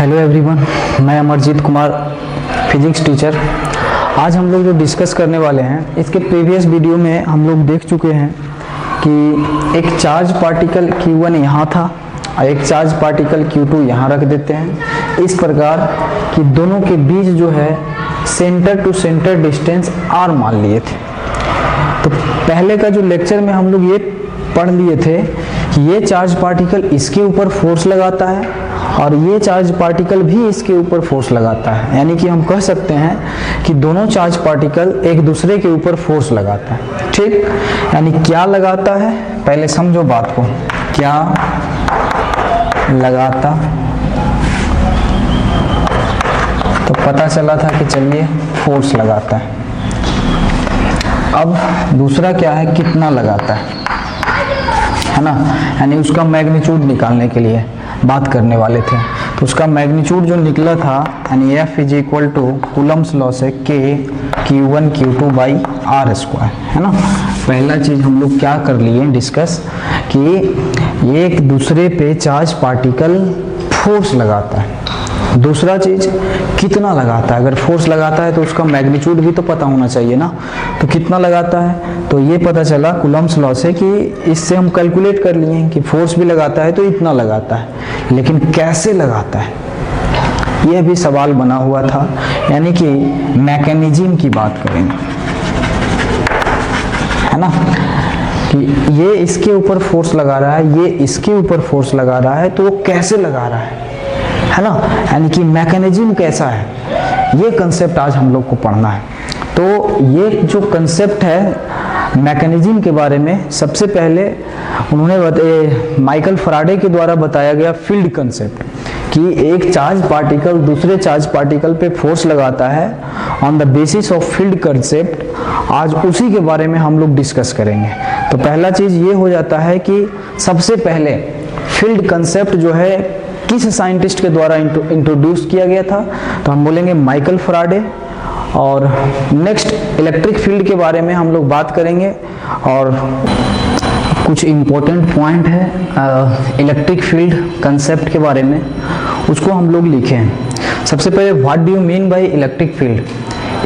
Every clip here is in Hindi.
हेलो एवरीवन, मैं अमरजीत कुमार, फिजिक्स टीचर। आज हम लोग जो डिस्कस करने वाले हैं, इसके प्रीवियस वीडियो में हम लोग देख चुके हैं कि एक चार्ज पार्टिकल Q1 यहाँ था और एक चार्ज पार्टिकल Q2 यहाँ रख देते हैं, इस प्रकार कि दोनों के बीच जो है centre to centre distance r मान लिए थे। तो पहले का जो लेक्चर में हम लोग ये पढ़ लिए थे कि ये चार्ज पार्टिकल इसके ऊपर फोर्स लगाता है और ये चार्ज पार्टिकल भी इसके ऊपर फोर्स लगाता है, यानी कि हम कह सकते हैं कि दोनों चार्ज पार्टिकल एक दूसरे के ऊपर फोर्स लगाता है। ठीक, यानी क्या लगाता है, पहले समझो बात को। क्या लगाता, तो पता चला था कि चलिए फोर्स लगाता है। अब दूसरा क्या है, कितना लगाता है ना, यानी उसका मैग्नीट्यूड निकालने के लिए बात करने वाले थे। तो उसका मैग्नीट्यूड जो निकला था, यानी F is equal to Coulomb's law से K Q1 Q2 by R square, है ना। पहला चीज हम लोग क्या कर लिए डिस्कस कि ये एक दूसरे पे चार्ज पार्टिकल फोर्स लगाता है। दूसरा चीज कितना लगाता है, अगर फोर्स लगाता है तो उसका मैग्नीट्यूड भी तो पता होना चाहिए ना। तो कितना लगाता है, तो ये पता चला कूलम्स लॉ से कि इससे हम कैलकुलेट कर लिए कि फोर्स भी लगाता है तो इतना लगाता है, लेकिन कैसे लगाता है यह भी सवाल बना हुआ था। यानी कि मैकेनिज्म की बात करेंगे, है ना, कि ये इसके ऊपर फोर्स लगा रहा है, ये इसके ऊपर फोर्स लगा रहा है, तो वो कैसे लगा रहा है ना, यानी कि मैकेनिज्म कैसा है, ये कंसेप्ट आज हम लोग को पढ़ना है। तो ये जो कंसेप्ट है मैकेनिज्म के बारे में, सबसे पहले उन्होंने माइकल फैराडे के द्वारा बताया गया फील्ड कंसेप्ट, कि एक चार्ज पार्टिकल दूसरे चार्ज पार्टिकल पे फोर्स लगाता है on the basis of field concept. आज उसी के बारे में हम लोग डिस्कस करेंगे। तो पहला चीज ये हो जाता है कि सबसे पहले फील्ड कंसेप्ट जो है किस साइंटिस्ट के द्वारा इंट्रोड्यूस किया गया था, तो हम बोलेंगे माइकल फैराडे। और नेक्स्ट इलेक्ट्रिक फील्ड के बारे में हम लोग बात करेंगे और कुछ इम्पोर्टेंट पॉइंट है इलेक्ट्रिक फील्ड कंसेप्ट के बारे में, उसको हम लोग लिखे हैं। सबसे पहले what do you mean by electric field,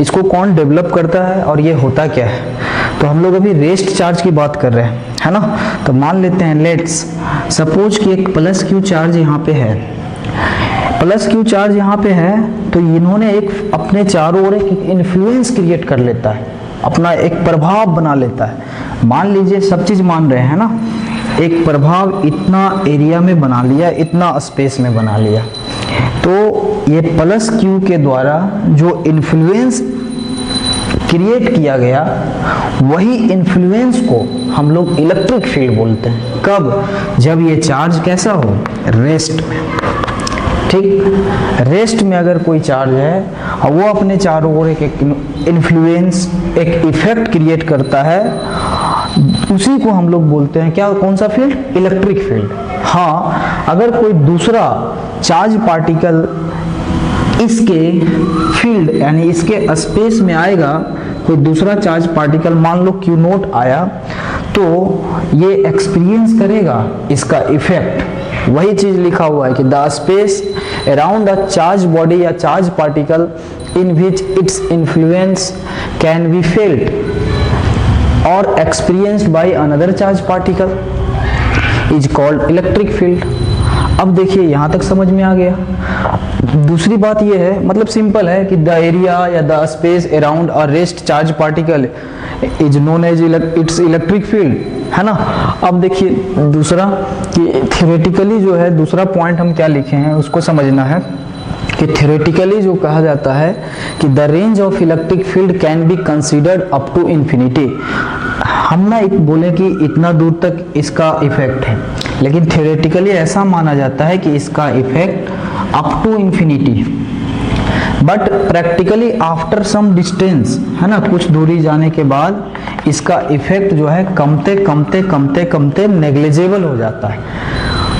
इसको कौन डेवलप करता है और ये होता क्या है। तो हम लोग अभी रेस्ट चार्ज की बात कर रहे हैं, है ना। तो मान लेते हैं, लेट्स सपोज कि एक प्लस क्यू चार्ज यहाँ पे है, प्लस क्यू चार्ज यहाँ पे है, तो इन्होंने एक अपने चारों ओर एक इन्फ्लुएंस क्रिएट कर लेता है, अपना एक प्रभाव बना लेता है। मान लीजिए, सब चीज मान रहे हैं ना, एक प्रभाव इतना एरिया में बना लिया, इतना स्पेस में बना लिया। तो ये प्लस क्यू के द्वारा जो इन्फ्लुएंस क्रिएट किया गया, वही इन्फ्लुएंस को हम लोग इलेक्ट्रिक फील्ड बोलते हैं। कब, जब ये चार्ज कैसा हो, रेस्ट में। ठीक, रेस्ट में अगर कोई चार्ज है और वो अपने चारों ओर एक इन्फ्लुएंस, एक इफेक्ट क्रिएट करता है, उसी को हम लोग बोलते हैं क्या, कौन सा फील्ड, इलेक्ट्रिक फील्ड। हाँ, अगर कोई दूसरा चार्ज पार्टिकल इसके फील्ड यानी इसके स्पेस में आएगा, कोई दूसरा चार्ज पार्टिकल मान लो Q नोट आया, तो ये एक्सपीरियंस करेगा इसका इफेक्ट। वही चीज लिखा हुआ है कि the space around a charge body या charge particle in which its influence can be felt और experienced by another charge particle is called electric field. अब देखिए, यहाँ तक समझ में आ गया। दूसरी बात ये है, मतलब सिंपल है कि द एरिया या the space around a rest charge particle is known as its electric field, है ना। अब देखिए दूसरा कि थ्योरेटिकली जो है, दूसरा पॉइंट हम क्या लिखे हैं उसको समझना है कि थ्योरेटिकली जो कहा जाता है कि the range of electric field can be considered up to infinity. हम ना एक बोले कि इतना दूर तक इसका इफेक्ट है, लेकिन थ्योरेटिकली ऐसा माना जाता है कि इसका effect up to infinity, but practically after some distance, है ना, कुछ दूरी जाने के बाद इसका इफेक्ट जो है कमते कमते कमते कमते नेग्लिजिबल हो जाता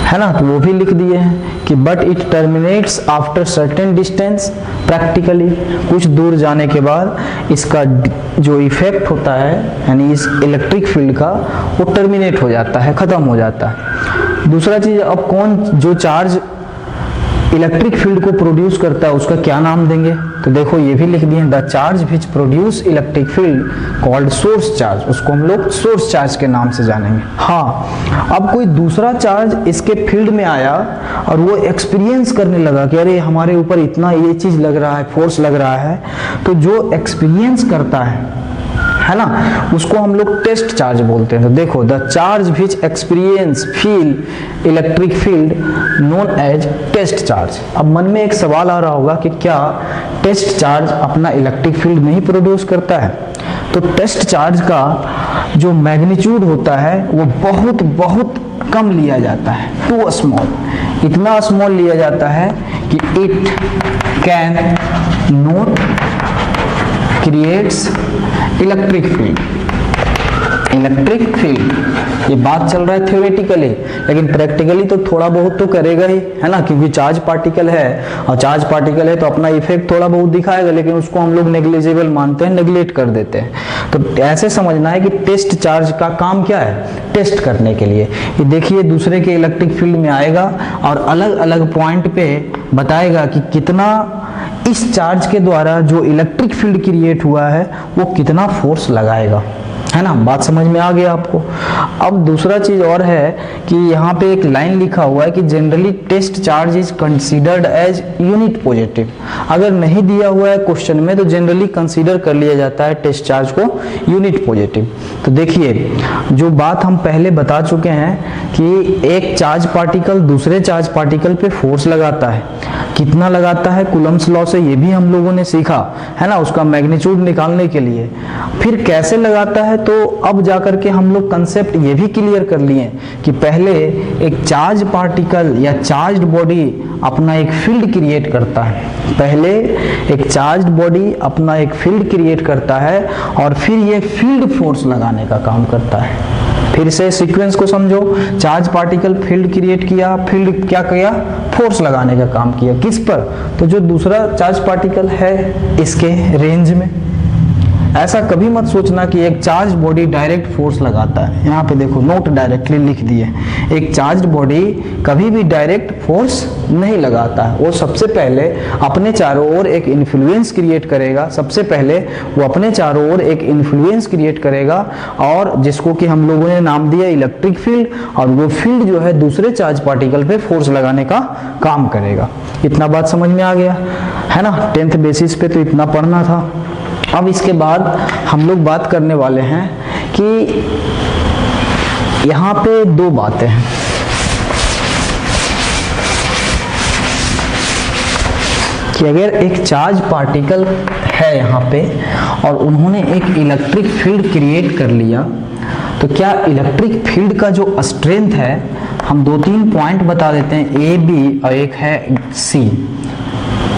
है ना। तो वो भी लिख दिए हैं कि but it terminates after certain distance, practically कुछ दूर जाने के बाद इसका जो इफेक्ट होता है यानी इस इलेक्ट्रिक फील्ड का, वो टर्मिनेट हो जाता है, खत्म हो जाता है। दूसरा चीज, अब कौन जो चार्ज इलेक्ट्रिक फील्ड को प्रोड्यूस करता है उसका क्या नाम देंगे? तो देखो ये भी लिख दिए, the charge which produce electric field called source charge, उसको हम लोग सोर्स चार्ज के नाम से जानेंगे। हाँ, अब कोई दूसरा चार्ज इसके फील्ड में आया और वो एक्सपीरियंस करने लगा कि अरे हमारे ऊपर इतना ये चीज लग रहा है, फोर्स लग रहा है, तो जो एक्सपीरियंस करता है ना, उसको हम लोग टेस्ट चार्ज बोलते हैं। तो देखो, the charge which experience feel electric field known as test charge. अब मन में एक सवाल आ रहा होगा कि क्या टेस्ट चार्ज अपना इलेक्ट्रिक फील्ड नहीं प्रोड्यूस करता है? तो टेस्ट चार्ज का जो मैग्नीट्यूड होता है वो बहुत बहुत कम लिया जाता है, टू स्मॉल, इतना स्मॉल लिया जाता है कि it can not creates electric field. Electric field, ये बात चल रहा है थ्योरेटिकली, लेकिन प्रैक्टिकली तो थोड़ा बहुत तो करेगा ही, है ना, क्योंकि चार्ज पार्टिकल है और चार्ज पार्टिकल है तो अपना इफेक्ट थोड़ा बहुत दिखाएगा, लेकिन उसको हम लोग नेग्लिजिबल मानते हैं, नेग्लेक्ट कर देते हैं। तो ऐसे समझना है कि टेस्ट चार्ज का काम क्या है? टेस्ट करने के लिए। ये देखिए दूसरे के इलेक्ट्रिक फील्ड में आएगा और अलग अलग पॉइंट पे बताएगा कि कितना इस चार्ज के द्वारा जो इलेक्ट्रिक फील्ड क्रिएट हुआ है वो कितना फोर्स लगाएगा, है ना। बात समझ में आ गया आपको? अब दूसरा चीज और है कि यहाँ पे एक लाइन लिखा हुआ है कि generally test charge is considered as unit positive. अगर नहीं दिया हुआ है क्वेश्चन में तो जनरली कंसीडर कर लिया जाता है टेस्ट चार्ज को यूनिट पॉजिटिव। तो देखिए, जो बात हम पहले बता चुके हैं कि एक चार्ज पार्टिकल दूसरे चार्ज पार्टिकल पे फोर्स लगाता है, कितना लगाता है कूलम्ब्स लॉ से, ये भी हम लोगों ने सीखा, है ना, उसका मैग्नीट्यूड निकालने के लिए। फिर कैसे लगाता है, तो अब जाकर के हम लोग कंसेप्ट ये भी क्लियर कर लिए कि पहले एक चार्ज पार्टिकल या चार्ज्ड बॉडी अपना एक फील्ड क्रिएट करता है। पहले एक चार्ज्ड बॉडी अपना एक फील्ड क्रिएट करता है और फिर ये फील्ड फोर्स लगाने का काम करता है। फिर से सीक्वेंस को समझो, चार्ज पार्टिकल फील्ड क्रिएट किया, फील्ड क्या किया? फोर्स लगाने का काम किया। किस पर? तो जो दूसरा चार्ज पार्टिकल है इसके रेंज में। ऐसा कभी मत सोचना कि एक चार्ज बॉडी डायरेक्ट फोर्स लगाता है। यहाँ पे देखो नोट डायरेक्टली लिख दिए, एक चार्ज बॉडी कभी भी डायरेक्ट फोर्स नहीं लगाता है। वो सबसे पहले अपने चारों ओर एक इन्फ्लुएंस क्रिएट करेगा। सबसे पहले वो अपने चारों ओर एक इन्फ्लुएंस क्रिएट करेगा और जिसको कि हम लोगों ने नाम दिया इलेक्ट्रिक फील्ड, और वो फील्ड जो है दूसरे चार्ज पार्टिकल पे फोर्स लगाने का काम करेगा। इतना बात समझ में आ गया, है ना। 10th बेसिस पे तो इतना पढ़ना था। अब इसके बाद हम लोग बात करने वाले हैं कि यहाँ पे दो बातें हैं। कि अगर एक चार्ज पार्टिकल है यहाँ पे और उन्होंने एक इलेक्ट्रिक फील्ड क्रिएट कर लिया, तो क्या इलेक्ट्रिक फील्ड का जो स्ट्रेंथ है, हम 2-3 पॉइंट बता देते हैं, ए बी और एक है सी।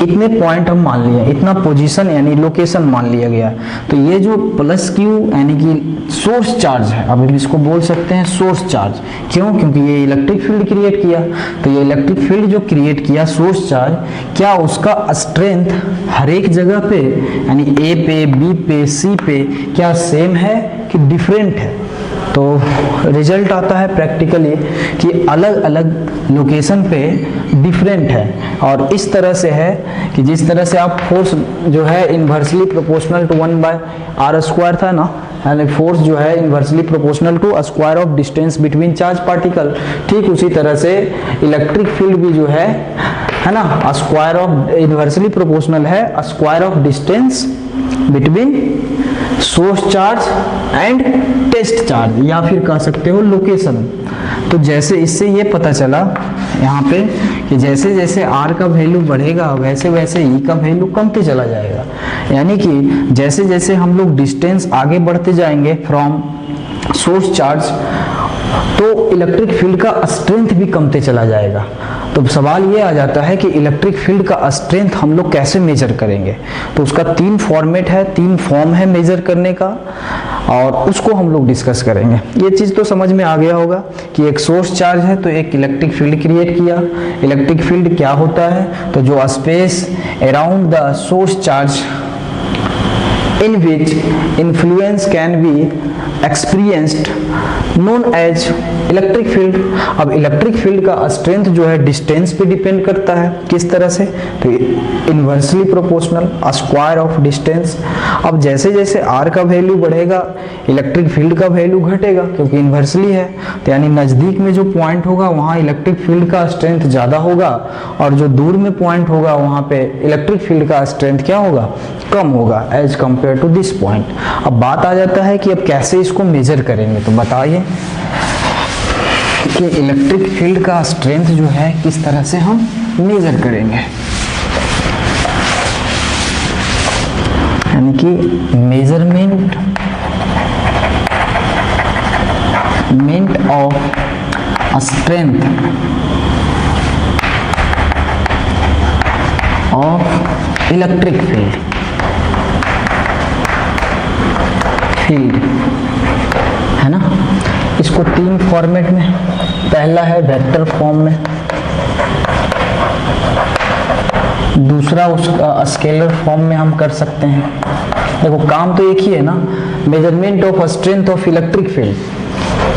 इतने पॉइंट हम मान लिए, इतना पोजीशन यानी लोकेशन मान लिया गया। तो ये जो प्लस क्यू यानी कि सोर्स चार्ज है, अब इसको बोल सकते हैं सोर्स चार्ज। क्यों? क्योंकि ये इलेक्ट्रिक फील्ड क्रिएट किया। तो ये इलेक्ट्रिक फील्ड जो क्रिएट किया सोर्स चार्ज, क्या उसका स्ट्रेंथ हर एक जगह पे यानी ए पे, बी पे, सी पे क्या सेम है कि डिफरेंट है? तो रिजल्ट आता है प्रैक्टिकली कि अलग अलग लोकेशन पे डिफरेंट है। और इस तरह से है कि जिस तरह से आप फोर्स जो है इन्वर्सली प्रोपोर्शनल टू 1/r² था ना, यानी फोर्स जो है inversely proportional to square of distance between charge particle, ठीक उसी तरह से इलेक्ट्रिक फील्ड भी जो है ना, स्क्वायर ऑफ इन्वर्सली प्रोपोर्शनल है square of distance between source charge and test charge, या फिर कह सकते हो लोकेशन। तो जैसे इससे ये पता चला यहाँ पे कि जैसे जैसे r का वैल्यू बढ़ेगा वैसे वैसे e का वैल्यू कमते चला जाएगा। यानी कि जैसे जैसे हम लोग डिस्टेंस आगे बढ़ते जाएंगे फ्रॉम सोर्स चार्ज, तो इलेक्ट्रिक फील्ड का स्ट्रेंथ भी कमते चला जाएगा। तो सवाल ये आ जाता है कि इलेक्ट्रिक फील्ड का स्ट्रेंथ हम लोग कैसे मेजर करेंगे? तो उसका 3 फॉर्मेट है, 3 फॉर्म है मेजर करने का, और उसको हम लोग डिस्कस करेंगे। ये चीज़ तो समझ में आ गया होगा कि एक सोर्स चार्ज है तो एक इलेक्ट्रिक फील्ड क्रिएट किया। इलेक्ट्रिक फील्ड क्या होता है? तो जो space around the source charge in which influence can be experienced known as electric field. अब इलेक्ट्रिक फील्ड का स्ट्रेंथ जो है डिस्टेंस पे डिपेंड करता है। किस तरह से? तो inversely proportional square of distance. अब जैसे जैसे r का वैल्यू बढ़ेगा इलेक्ट्रिक फील्ड का वैल्यू घटेगा, क्योंकि इनवर्सली है। तो यानी नजदीक में जो पॉइंट होगा वहां इलेक्ट्रिक फील्ड का स्ट्रेंथ ज्यादा होगा, और जो दूर में पॉइंट होगा वहां पे इलेक्ट्रिक फील्ड का स्ट्रेंथ क्या होगा? कम होगा as compare to this point. अब बात आ जाता है कि अब कैसे इसको मेजर करेंगे। तो बताइए कि इलेक्ट्रिक फील्ड का स्ट्रेंथ जो है किस तरह से हम मेजर करेंगे। यानी कि measurement of strength of electric field है ना। इसको तीन फॉर्मेट में, पहला है वेक्टर फॉर्म में, दूसरा उसका स्केलर फॉर्म में हम कर सकते हैं। देखो काम तो एक ही है ना, measurement of strength of electric field,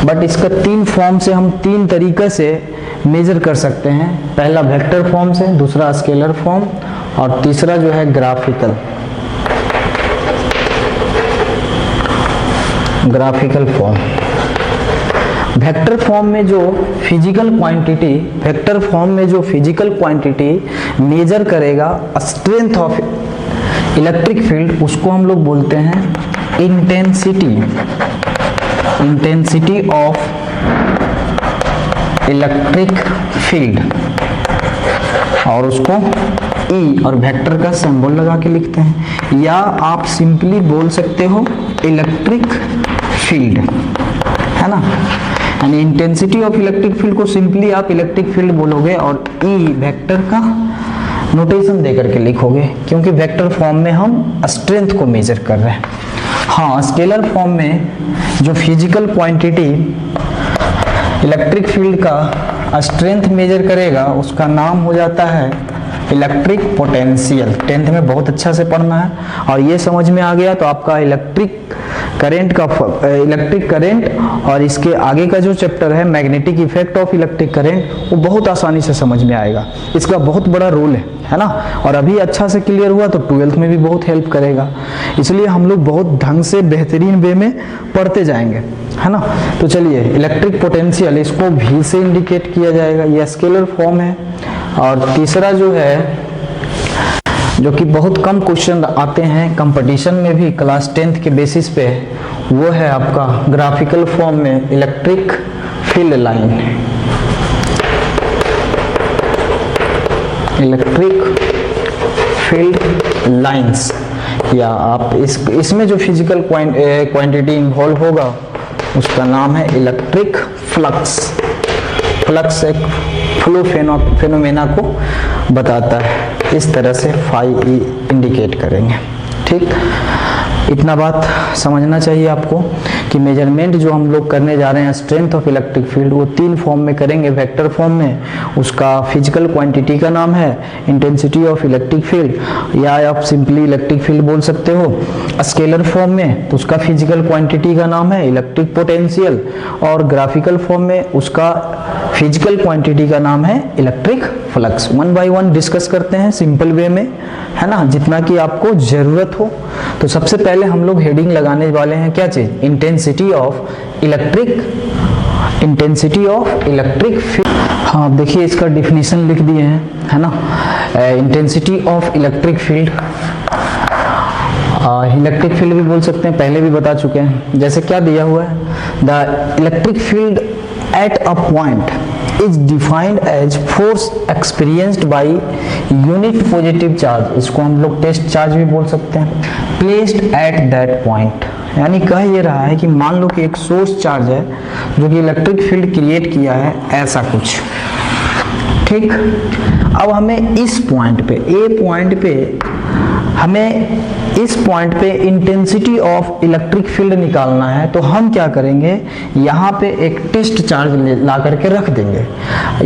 but इसका तीन फॉर्म से हम तीन तरीके से मेजर कर सकते हैं। पहला वेक्टर फॉर्म से, दूसरा स्केलर फॉर्म, और तीसरा जो है ग्राफिकल फॉर्म। वेक्टर फॉर्म में जो फिजिकल क्वांटिटी मेजर करेगा स्ट्रेंथ ऑफ इलेक्ट्रिक फील्ड, उसको हम लोग बोलते हैं इंटेंसिटी ऑफ इलेक्ट्रिक फील्ड, और उसको E और वेक्टर का सिंबल लगा के लिखते हैं। या आप सिंपली बोल सकते हो इलेक्ट्रिक फील्ड, है ना। यानी इंटेंसिटी ऑफ इलेक्ट्रिक फील्ड को सिंपली आप इलेक्ट्रिक फील्ड बोलोगे और E वेक्टर का नोटेशन देकर के लिखोगे, क्योंकि वेक्टर फॉर्म में हम स्ट्रेंथ को मेजर कर रहे हैं। हाँ, स्केलर फॉर्म में जो फिजिकल क्वांटिटी इलेक्ट्रिक फील्ड का स्ट्रेंथ मेजर करेगा उसका नाम हो जाता है इलेक्ट्रिक पोटेंशियल। 10th में बहुत अच्छा से पढ़ना है, और ये समझ में आ गया तो आपका इलेक्ट्रिक करंट और इसके आगे का जो चैप्टर है magnetic effect of electric current, वो बहुत आसानी से समझ में आएगा। इसका बहुत बड़ा रोल है ना। और अभी अच्छा से क्लियर हुआ तो 12th में भी बहुत हेल्प करेगा। इसलिए हम लोग बहुत ढंग से बेहतरीन वे में पढ़ते जाएंगे, है ना। तो चलिए, इलेक्ट्रिक पोटेंशियल इसको V से इंडिकेट किया जाएगा, ये स्केलर फॉर्म है। और तीसरा जो है, जो कि बहुत कम क्वेश्चन आते हैं कंपटीशन में भी क्लास 10th के बेसिस पे, वो है आपका ग्राफिकल फॉर्म में electric field line. Electric field lines, या आप इसमें जो फिजिकल क्वांटिटी इन्वॉल्व होगा उसका नाम है इलेक्ट्रिक फ्लक्स। फ्लक्स एक फ्लो फेनोमेना को बताता है। इस तरह से phi e इंडिकेट करेंगे। ठीक, इतना बात समझना चाहिए आपको कि मेजरमेंट जो हम लोग करने जा रहे हैं स्ट्रेंथ ऑफ इलेक्ट्रिक फील्ड, वो तीन फॉर्म में करेंगे। वेक्टर फॉर्म में उसका फिजिकल क्वांटिटी का नाम है इंटेंसिटी ऑफ इलेक्ट्रिक फील्ड, या आप सिंपली इलेक्ट्रिक फील्ड बोल सकते हो। स्केलर फॉर्म में तो उसका फिजिकल क्वांटिटी का नाम है इलेक्ट्रिक पोटेंशियल, और ग्राफिकल फॉर्म में उसका फिजिकल क्वांटिटी का नाम है इलेक्ट्रिक फ्लक्स। 1 by 1 डिस्कस करते हैं सिंपल वे में, है ना, जितना कि आपको जरूरत हो। तो सबसे पहले हम लोग हेडिंग लगाने वाले हैं क्या चीज? Intensity of electric field. हाँ, देखिए इसका डिफिनीशन लिख दिए हैं, है ना। Intensity of electric field, electric field भी बोल सकते हैं, पहले भी बता चुके हैं। जैसे क्या दिया हुआ है, the electric field at a point is defined as force experienced by unit positive charge, इसको हम लोग टेस्ट चार्ज भी बोल सकते हैं, placed at that point। यानी कह ये रहा है कि मान लो कि एक सोर्स चार्ज है जो कि इलेक्ट्रिक फील्ड क्रिएट किया है, ऐसा कुछ। ठीक, अब हमें इस पॉइंट पे, ए पॉइंट पे, हमें इस पॉइंट पे इंटेंसिटी ऑफ इलेक्ट्रिक फील्ड निकालना है। तो हम क्या करेंगे, यहाँ पे एक टेस्ट चार्ज ला करके रख देंगे,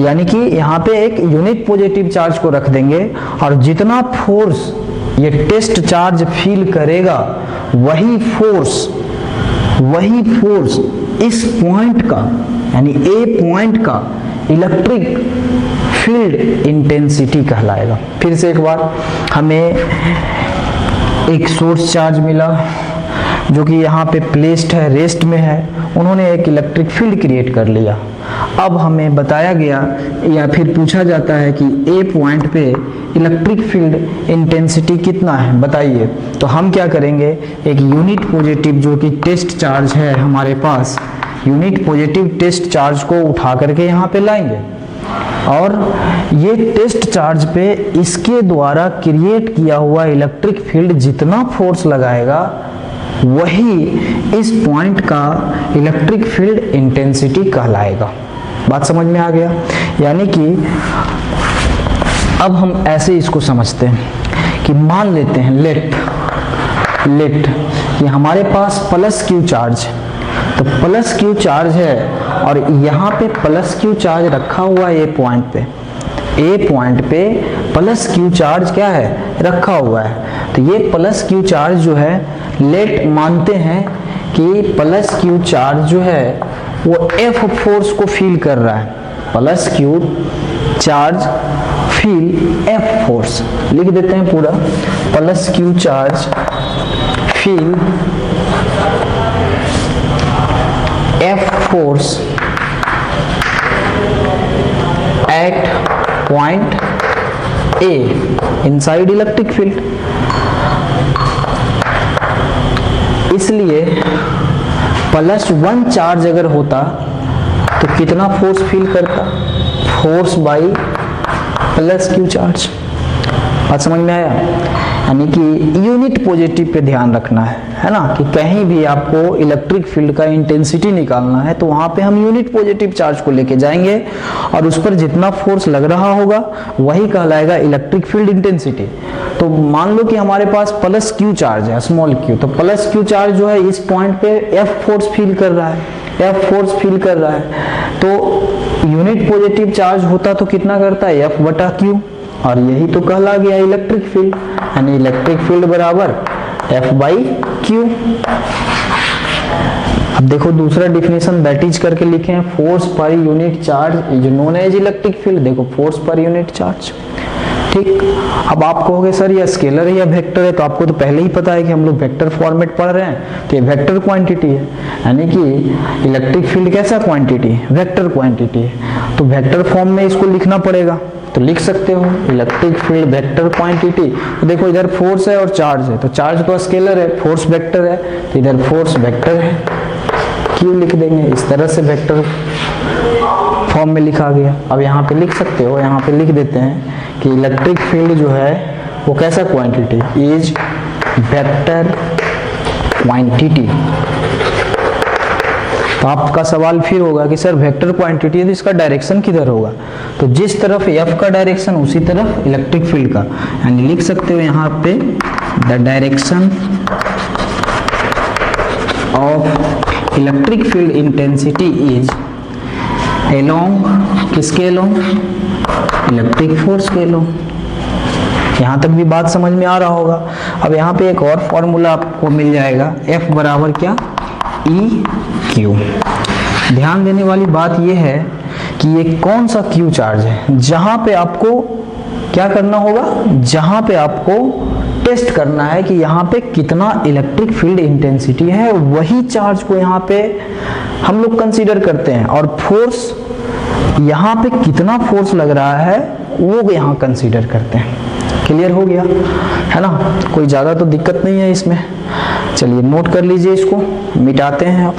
यानी कि यहाँ पे एक यूनिट पॉजिटिव चार्ज को रख देंगे, और जितना फोर्स ये टेस्ट चार्ज फील करेगा वही फोर्स इस पॉइंट का यानी ए पॉइंट का इलेक्ट्रिक फील्ड इंटेंसिटी कहलाएगा। फिर से एक बार, हमें एक सोर्स चार्ज मिला जो कि यहाँ पे प्लेस्ड है, रेस्ट में है, उन्होंने एक इलेक्ट्रिक फील्ड क्रिएट कर लिया। अब हमें बताया गया या फिर पूछा जाता है कि ए पॉइंट पे इलेक्ट्रिक फील्ड इंटेंसिटी कितना है बताइए। तो हम क्या करेंगे, एक यूनिट पॉजिटिव जो कि टेस्ट चार्ज है हमारे पास, यूनिट पॉजिटिव टेस्ट चार्ज को उठा करके यहाँ पे लाएंगे और ये टेस्ट चार्ज पे इसके द्वारा क्रिएट किया हुआ इलेक्ट्रिक फील्ड जितना फोर्स लगाएगा वही इस पॉइंट का इलेक्ट्रिक फील्ड इंटेंसिटी कहलाएगा। बात समझ में आ गया? यानी कि अब हम ऐसे इसको समझते हैं कि मान लेते हैं लेट कि हमारे पास प्लस क्यू चार्ज, तो प्लस क्यू चार्ज है और यहाँ पे प्लस क्यू चार्ज रखा हुआ है ए पॉइंट पे प्लस क्यू चार्ज क्या है, रखा हुआ है। तो ये प्लस क्यू चार्ज जो है, लेट मानते हैं कि प्लस क्यू चार्ज जो है वो एफ फोर्स को फील कर रहा है। Plus Q charge feel F force, लिख देते हैं पूरा, plus Q charge feel F force at point A inside electric field. इसलिए +1 चार्ज अगर होता तो कितना फोर्स फील करता, force by plus Q charge. बात समझ में आया? यानी कि यूनिट पॉजिटिव पे ध्यान रखना है ना, कि कहीं भी आपको इलेक्ट्रिक फील्ड का इंटेंसिटी निकालना है तो वहां पे हम यूनिट पॉजिटिव चार्ज को लेके जाएंगे और उस पर जितना फोर्स लग रहा होगा वही कहलाएगा इलेक्ट्रिक फील्ड इंटेंसिटी। तो मान लो कि हमारे पास प्लस क्यू चार्ज है, स्मॉल क्यू, तो प्लस क्यू चार्ज जो है इस पॉइंट पे एफ फोर्स फील कर रहा है, एफ फोर्स फील कर रहा है। तो यूनिट पॉजिटिव चार्ज होता तो कितना करता है, एफ बटा क्यू, और यही तो कहला गया इलेक्ट्रिक फील्ड, यानी इलेक्ट्रिक फील्ड बराबर एफ बाई क्यू। अब देखो दूसरा डिफिनेशन बैटिज करके लिखे हैं, force per unit charge is known as electric field. देखो फोर्स पर यूनिट चार्ज, ठीक। अब आप कहोगे सर ये स्केलर है या वेक्टर है, तो आपको तो पहले ही पता है कि हम लोग वेक्टर फॉर्मेट पढ़ रहे हैं, तो ये वेक्टर क्वांटिटी है, यानी कि इलेक्ट्रिक फील्ड कैसा क्वांटिटी है, वेक्टर क्वांटिटी है। तो वेक्टर फॉर्म में इसको लिखना पड़ेगा, तो लिख सकते हो इलेक्ट्रिक फील्ड वेक्टर क्वांटिटी। तो देखो इधर फोर्स है और चार्ज है, तो चार्ज तो स्केलर है, फोर्स वेक्टर है, तो इधर फोर्स वेक्टर है, क्यू लिख देंगे। इस तरह से वेक्टर फॉर्म में लिखा गया। अब यहाँ पे लिख सकते हो, यहाँ पे लिख देते हैं कि इलेक्ट्रिक फील्ड जो है वो कैसा क्वांटिटी, इज वेक्टर क्वांटिटी। तो आपका सवाल फिर होगा कि सर वेक्टर क्वांटिटी है तो इसका डायरेक्शन किधर होगा, तो जिस तरफ एफ का डायरेक्शन उसी तरफ इलेक्ट्रिक फील्ड का, यानी लिख सकते हो यहाँ पे the direction of electric field intensity is along, किसके एलोंग, इलेक्ट्रिक फोर्स के एलोंग। यहाँ तक भी बात समझ में आ रहा होगा। अब यहाँ पे एक और फॉर्मूला आपको मिल जाएगा, एफ बराबर क्या, ई क्यू। ध्यान देने वाली बात यह है कि ये कौन सा क्यू चार्ज है, जहां पे आपको क्या करना होगा, जहां पे आपको टेस्ट करना है कि यहाँ पे कितना इलेक्ट्रिक फील्ड इंटेंसिटी है, वही चार्ज को यहाँ पे हम लोग कंसीडर करते हैं, और फोर्स यहाँ पे कितना फोर्स लग रहा है वो यहाँ कंसीडर करते हैं। क्लियर हो गया है ना, कोई ज़्यादा तो दिक्कत नहीं है इसमें। चलिए नोट कर लीजिए, इसको मिटाते हैं।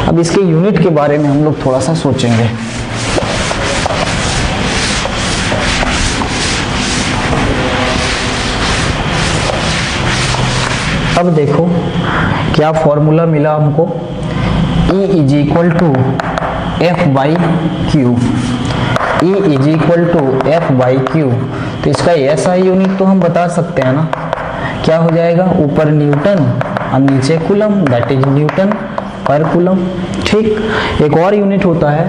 अब इसके यूनिट के बारे में हम लोग थोड़ा सा सोचेंगे। अब देखो क्या फॉर्मूला मिला हमको, E is equal to F by Q, E is equal to F by Q. तो इसका ऐसा यूनिट तो हम बता सकते हैं ना, क्या हो जाएगा, ऊपर न्यूटन और नीचे coulomb, that is newton per coulomb. ठीक, एक और यूनिट होता है,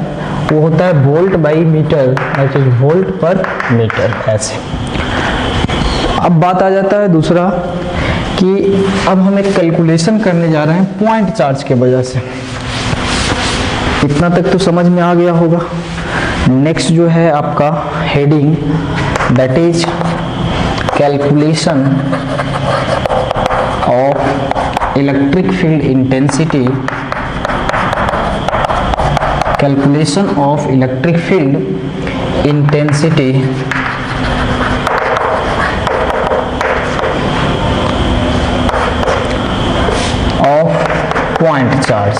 वो होता है volt by metre, that is volt per metre. ऐसे अब बात आ जाता है दूसरा कि अब हम एक कैलकुलेशन करने जा रहे हैं पॉइंट चार्ज के वजह से। इतना तक तो समझ में आ गया होगा। नेक्स्ट जो है आपका heading, that is calculation of electric field intensity, calculation of electric field intensity of point charge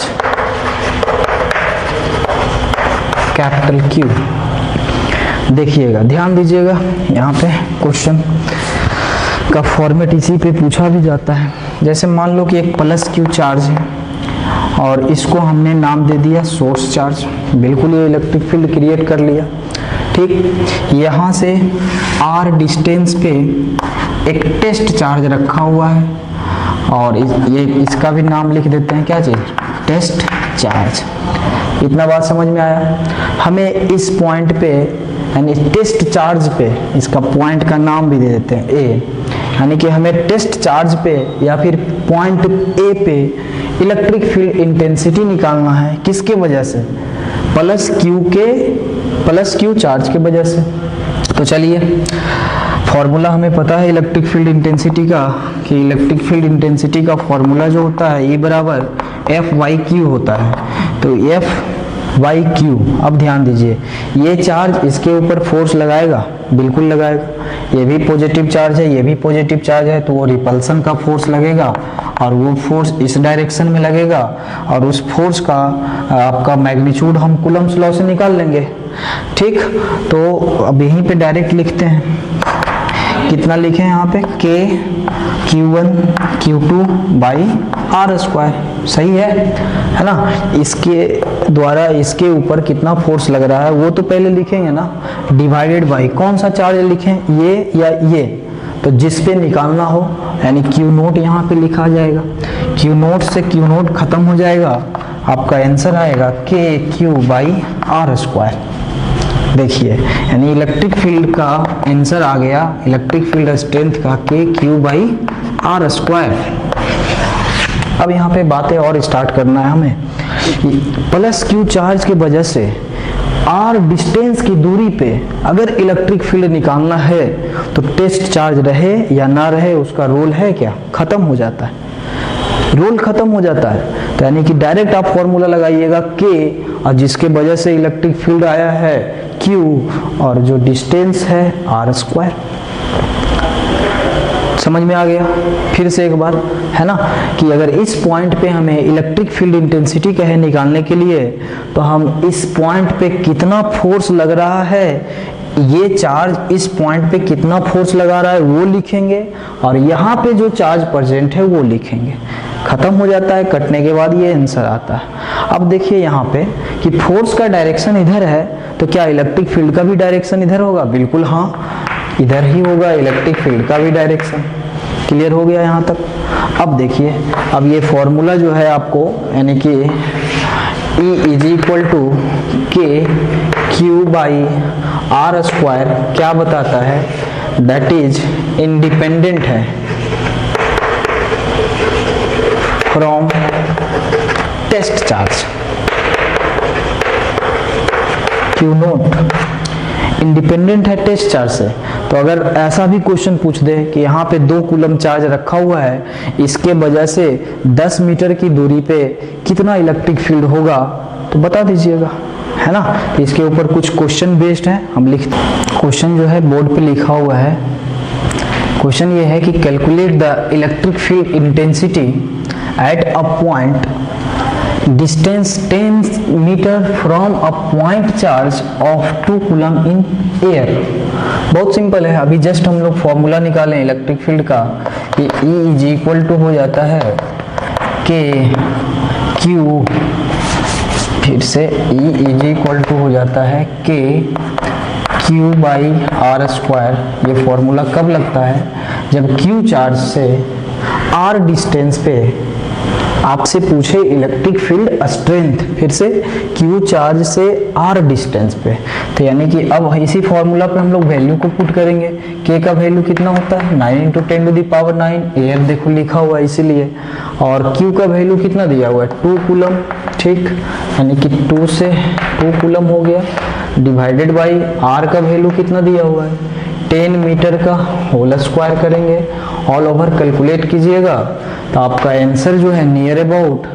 capital Q। देखिएगा, ध्यान दीजिएगा, यहाँ पे क्वेश्चन का फॉर्मेट इसी पे पूछा भी जाता है। जैसे मान लो कि एक प्लस Q चार्ज है और इसको हमने नाम दे दिया सोर्स चार्ज, बिल्कुल ये इलेक्ट्रिक फील्ड क्रिएट कर लिया। ठीक, यहाँ से R डिस्टेंस पे एक टेस्ट चार्ज रखा हुआ है और ये इसका भी नाम लिख देते हैं, क्या चीज़, टेस्ट चार्ज। इतना बात समझ में आया। हमें इस पॉइंट पे यानी टेस्ट चार्ज पे इसका पॉइंट का नाम भी दे देते हैं A, यानी कि हमें टेस्ट चार्ज पे या फिर पॉइंट A पे इलेक्ट्रिक फील्ड इंटेंसिटी निकालना है। किसके वजह से, प्लस Q चार्ज के वजह से। तो चलिए, फॉर्मूला हमें पता है इलेक्ट्रिक फील्ड इंटेंसिटी का, कि इलेक्ट्रिक फील्ड इंटेंसिटी का फॉर्मूला जो होता है E बराबर F/Q होता है। तो F/Q, अब ध्यान दीजिए, ये चार्ज इसके ऊपर फोर्स लगाएगा, बिल्कुल लगाएगा। ये भी पॉजिटिव चार्ज है, ये भी पॉजिटिव चार्ज है, तो वो रिपल्सन का फोर्स लगेगा और वो फोर्स इस डायरेक्शन में लगेगा और उस फोर्स का आपका मैग्नीट्यूड हम कूलम्ब्स लॉ से निकाल लेंगे। ठीक, तो अब यहीं पे डायरेक्ट लिखते हैं, कितना लिखे यहाँ पे, K/Q1 Q2 by R square. सही है ना। इसके द्वारा इसके ऊपर कितना फोर्स लग रहा है वो तो पहले लिखेंगे ना, डिवाइडेड बाई कौन सा चार्ज लिखें, ये या ये, तो जिस पे निकालना हो, यानी Q नोट यहाँ पे लिखा जाएगा। Q नोट से Q नोट खत्म हो जाएगा, आपका आंसर आएगा KQ बाई R स्क्वायर। देखिए, यानी इलेक्ट्रिक फील्ड का आंसर आ गया, इलेक्ट्रिक फील्ड स्ट्रेंथ का KQ बाई R स्क्वायर। अब यहाँ पे बातें और स्टार्ट करना है हमें। प्लस Q चार्ज की वजह से R डिस्टेंस की दूरी पे अगर इलेक्ट्रिक फील्ड निकालना है तो टेस्ट चार्ज रहे या ना रहे, उसका रोल है क्या, खत्म हो जाता है, रोल खत्म हो जाता है। तो यानी कि डायरेक्ट आप फॉर्मूला लगाइएगा K, और जिसके वजह से इलेक्ट्रिक फील्ड आया है Q, और जो डिस्टेंस है R स्क्वायर। समझ में आ गया। फिर से एक बार, है ना, कि अगर इस पॉइंट पे हमें इलेक्ट्रिक फील्ड इंटेंसिटी कहे निकालने के लिए, तो हम इस पॉइंट पे कितना फोर्स लग रहा है, ये चार्ज इस पॉइंट पे कितना फोर्स लगा रहा है वो लिखेंगे, और यहाँ पे जो चार्ज प्रेजेंट है वो लिखेंगे। खत्म हो जाता है, कटने के बाद ये आंसर आता है। अब देखिए यहाँ पे कि फोर्स का डायरेक्शन इधर है, तो क्या इलेक्ट्रिक फील्ड का भी डायरेक्शन इधर होगा, बिल्कुल हाँ, इधर ही होगा इलेक्ट्रिक फील्ड का भी डायरेक्शन। क्लियर हो गया यहाँ तक। अब देखिए, अब ये फॉर्मूला जो है आपको, यानी कि E is equal to KQ by R square क्या बताता है, दैट इज इंडिपेंडेंट है from test charge. Q not independent है टेस्ट चार्ज से। तो अगर ऐसा भी क्वेश्चन पूछ दे कि यहाँ पे 2 कूलम चार्ज रखा हुआ है, इसके वजह से 10 मीटर की दूरी पे कितना इलेक्ट्रिक फील्ड होगा, तो बता दीजिएगा, है ना। इसके ऊपर कुछ क्वेश्चन बेस्ड है, हम लिखते हैं। क्वेश्चन जो है बोर्ड पे लिखा हुआ है। क्वेश्चन ये है कि calculate the electric field intensity at a point distance 10 meter from a point charge of 2 coulomb in air। बहुत सिंपल है। अभी जस्ट हम लोग फॉर्मूला निकालें इलेक्ट्रिक फील्ड का, कि E इज इक्वल टू हो जाता है KQ, फिर से E इज इक्वल टू हो जाता है KQ बाई R स्क्वायर। ये फॉर्मूला कब लगता है, जब Q चार्ज से R डिस्टेंस पे आपसे पूछे इलेक्ट्रिक फील्ड स्ट्रेंथ, फिर से Q चार्ज से R डिस्टेंस पे, तो यानी कि अब इसी फॉर्मूला पे हम लोग वैल्यू को पुट करेंगे। K का वैल्यू कितना होता है 9 × 10⁹ एयर देखो लिखा हुआ है इसीलिए, और Q का वैल्यू कितना दिया हुआ है 2 कूलम, ठीक, यानी कि 2 से 2 कूलम हो गया, डिवाइडेड बाई R का वैल्यू कितना दिया हुआ है 10 मीटर का होल स्क्वायर करेंगे, ऑल ओवर कैलकुलेट कीजिएगा तो आपका आंसर जो है near about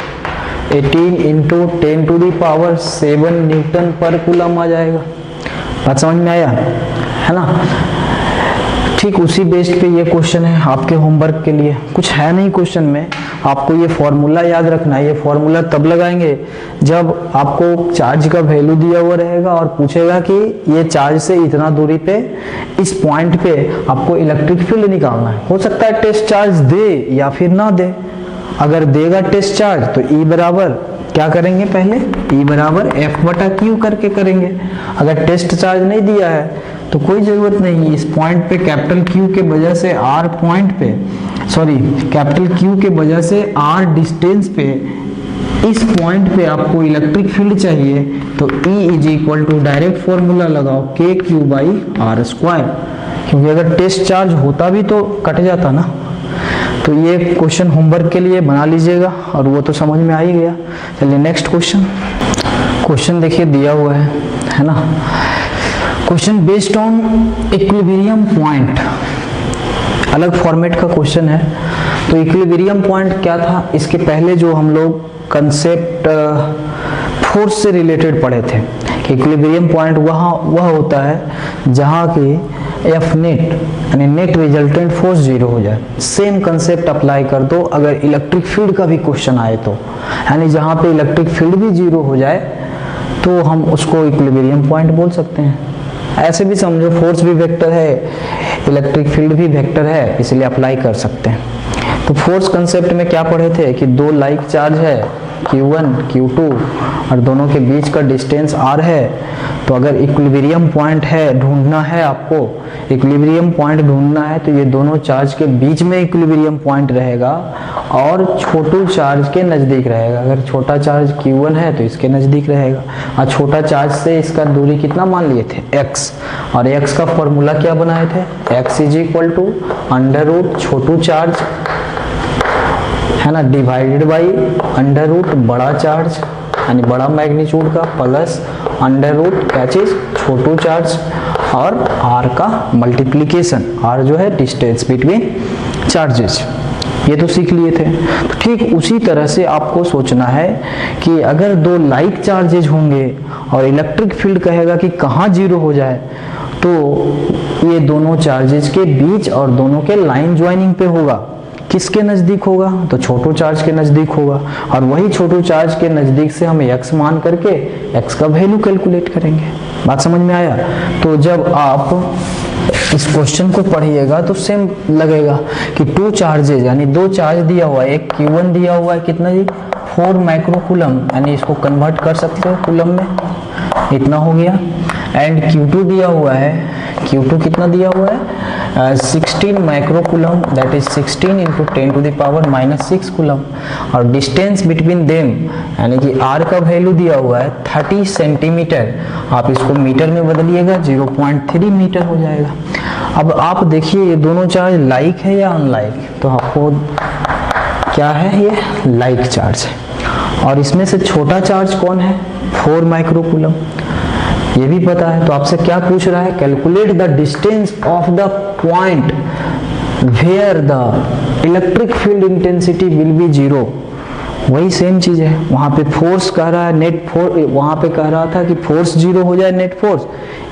18 × 10⁷ Newton per coulomb आ जाएगा। बात समझ में आया है ना। ठीक उसी बेस्ड पे ये क्वेश्चन है आपके होमवर्क के लिए, कुछ है नहीं क्वेश्चन में, आपको ये फॉर्मूला याद रखना है। ये फॉर्मूला तब लगाएंगे जब आपको चार्ज का वैल्यू दिया हुआ रहेगा और पूछेगा कि ये चार्ज से इतना दूरी पे इस पॉइंट पे आपको इलेक्ट्रिक फील्ड निकालना है। हो सकता है टेस्ट चार्ज दे या फिर ना दे, अगर देगा टेस्ट चार्ज तो E बराबर क्या करेंगे, पहले E बराबर F/Q करके करेंगे। अगर टेस्ट चार्ज नहीं दिया है तो कोई जरूरत नहीं, इस पॉइंट पे कैपिटल Q के वजह से R पॉइंट पे, सॉरी कैपिटल Q के वजह से R डिस्टेंस पे, इस पॉइंट पे आपको इलेक्ट्रिक फील्ड चाहिए तो E = डायरेक्ट फॉर्मूला लगाओ KQ/R², क्योंकि अगर टेस्ट चार्ज होता भी तो कट जाता ना। तो ये क्वेश्चन होमवर्क के लिए बना लीजिएगा और वो तो समझ में आ ही गया। चलिए नेक्स्ट क्वेश्चन देखिए दिया हुआ है ना। Question based on equilibrium point, अलग फॉर्मेट का क्वेश्चन है। तो इक्विलिब्रियम पॉइंट क्या था, इसके पहले जो हम लोग कंसेप्ट फोर्स से रिलेटेड पढ़े थे कि इक्विलिब्रियम पॉइंट वह होता है जहाँ की एफ नेट यानी नेट रिजल्टेंट फोर्स 0 हो जाए। सेम कंसेप्ट अप्लाई कर दो अगर इलेक्ट्रिक फील्ड का भी क्वेश्चन आए तो, यानी जहाँ पे इलेक्ट्रिक फील्ड भी 0 हो जाए तो हम उसको इक्विलिब्रियम पॉइंट बोल सकते हैं। ऐसे भी समझो फोर्स भी वेक्टर है, इलेक्ट्रिक फील्ड भी वेक्टर है, इसलिए अप्लाई कर सकते हैं। तो फोर्स कंसेप्ट में क्या पढ़े थे कि दो लाइक चार्ज है Q1 Q2 और दोनों के बीच का डिस्टेंस R है। तो अगर इक्विलिब्रियम पॉइंट है ढूंढना है, आपको इक्विलिब्रियम पॉइंट ढूंढना है तो ये दोनों चार्ज के बीच में इक्विलिब्रियम पॉइंट रहेगा और छोटू चार्ज के नज़दीक रहेगा। अगर छोटा चार्ज Q1 है तो इसके नज़दीक रहेगा, और छोटा चार्ज से इसका दूरी कितना मान लिए थे x, और x का फॉर्मूला क्या बनाए थे, x = छोटू चार्ज है ना डिवाइडेड बाई √ बड़ा चार्ज यानी बड़ा मैग्नीट्यूड का प्लस √ क्या चीज छोटू चार्ज और r का मल्टीप्लिकेशन, r जो है डिस्टेंस बिटवीन चार्जेस। ये तो सीख लिए थे। तो ठीक उसी तरह से आपको सोचना है कि अगर दो लाइक चार्जेज होंगे और इलेक्ट्रिक फील्ड कहेगा कि कहाँ 0 हो जाए, तो ये दोनों चार्जेज के बीच और दोनों के लाइन ज्वाइनिंग पे होगा। किसके नज़दीक होगा, तो छोटू चार्ज के नज़दीक होगा, और वही छोटू चार्ज के नज़दीक से हम x मान करके x का वैल्यू कैलकुलेट करेंगे। बात समझ में आया। तो जब आप इस क्वेश्चन को पढ़िएगा तो सेम लगेगा कि 2 चार्जेज यानी 2 चार्ज दिया हुआ है, एक Q1 दिया हुआ है कितना जी 4 माइक्रो कूलम, यानी इसको कन्वर्ट कर सकते हो कूलम में, इतना हो गया। एंड Q2 दिया हुआ है, Q2 कितना दिया हुआ है 16 micro coulomb, that is 16 × 10⁻⁻6 coulomb, और डिस्टेंस बिटवीन देम यानी कि R का वैल्यू दिया हुआ है 30 सेंटीमीटर। आप इसको मीटर में बदलिएगा 0.3 मीटर हो जाएगा। अब आप देखिए ये दोनों चार्ज लाइक है या अनलाइक, तो आपको क्या है, ये लाइक चार्ज है। और इसमें से छोटा चार्ज कौन है 4 माइक्रो कूलम, ये भी पता है। तो आपसे क्या पूछ रहा है, calculate the distance of the point where the electric field intensity will be 0। वही सेम चीज है, वहां पे फोर्स कह रहा है नेट फोर्स, वहां पे कह रहा था कि फोर्स 0 हो जाए नेट फोर्स,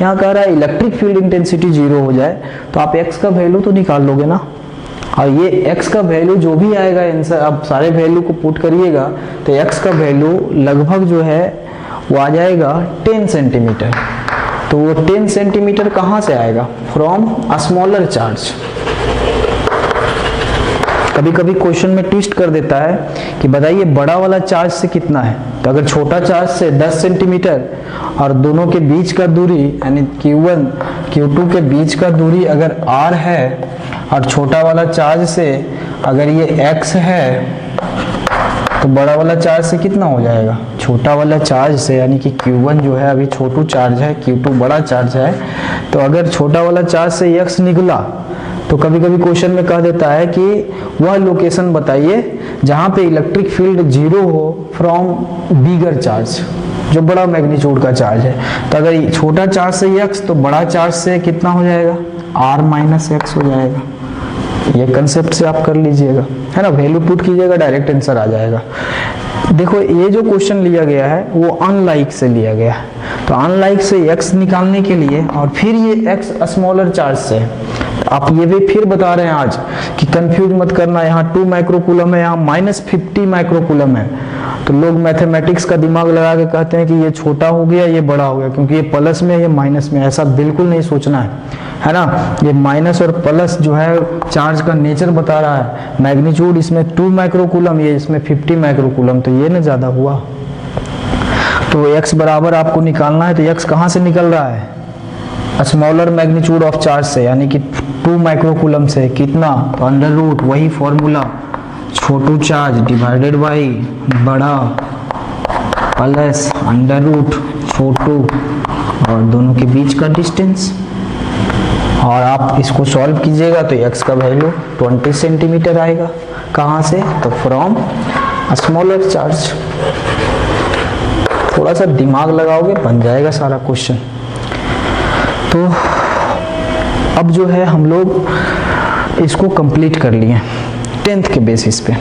यहाँ कह रहा है इलेक्ट्रिक फील्ड इंटेंसिटी 0 हो जाए। तो आप x का वैल्यू तो निकाल लोगे ना, और ये x का वैल्यू जो भी आएगा आंसर, आप सारे वैल्यू को पुट करिएगा तो x का वैल्यू लगभग जो है वो आ जाएगा 10 सेंटीमीटर। तो वो 10 सेंटीमीटर कहाँ से आएगा, फ्रॉम अ स्मॉलर चार्ज। कभी कभी क्वेश्चन में ट्विस्ट कर देता है कि बताइए बड़ा वाला चार्ज से कितना है, तो अगर छोटा चार्ज से 10 सेंटीमीटर और दोनों के बीच का दूरी यानी Q1 Q2 के बीच का दूरी अगर R है और छोटा वाला चार्ज से अगर ये X है तो बड़ा वाला चार्ज से कितना हो जाएगा, छोटा वाला चार्ज से, यानी कि Q1 जो है अभी छोटू चार्ज है, Q2 बड़ा चार्ज है। तो अगर छोटा वाला चार्ज से x निकला तो कभी कभी क्वेश्चन में कह देता है कि वह लोकेशन बताइए जहां पे इलेक्ट्रिक फील्ड 0 हो फ्रॉम बिगर चार्ज, जो बड़ा मैग्नीट्यूड का चार्ज है। तो अगर छोटा चार्ज से x तो बड़ा चार्ज से कितना हो जाएगा, r माइनस x हो जाएगा। ये कंसेप्ट से आप कर लीजिएगा, है ना, वैल्यू पुट कीजिएगा, डायरेक्ट आंसर आ जाएगा। देखो ये जो क्वेश्चन लिया गया है वो अनलाइक से लिया गया है, तो अनलाइक से x निकालने के लिए और फिर ये x स्मॉलर चार्ज से, आप ये भी फिर बता रहे हैं आज कि कंफ्यूज मत करना, यहाँ 2 माइक्रोकूलम है, यहाँ -50 माइक्रोकूलम है। तो लोग मैथमेटिक्स का दिमाग लगा के कहते हैं कि ये छोटा हो गया ये बड़ा हो गया, क्योंकि ये प्लस में ये माइनस में, ऐसा बिल्कुल नहीं सोचना है ना। ये माइनस और प्लस जो है चार्ज का नेचर बता रहा है, मैग्नीट्यूड इसमें 2 माइक्रोकूलम, ये इसमें 50 माइक्रोकूलम, तो ये ना ज्यादा हुआ। तो x बराबर आपको निकालना है, तो x कहाँ से निकल रहा है, स्मॉलर मैग्नीट्यूड ऑफ चार्ज से, यानी कि 2 माइक्रोकूलम से। कितना, तो अंडर रूट, वही formula, Chhotu charge divided by बड़ा प्लस अंडर रूट छोटू और दोनों के बीच का डिस्टेंस। और आप इसको सॉल्व कीजिएगा तो x का वैल्यू 20 सेंटीमीटर आएगा। कहाँ से, तो फ्रॉम स्मॉलर चार्ज। थोड़ा सा दिमाग लगाओगे बन जाएगा सारा क्वेश्चन। तो अब जो है हम लोग इसको कंप्लीट कर लिए 10th के बेसिस पे।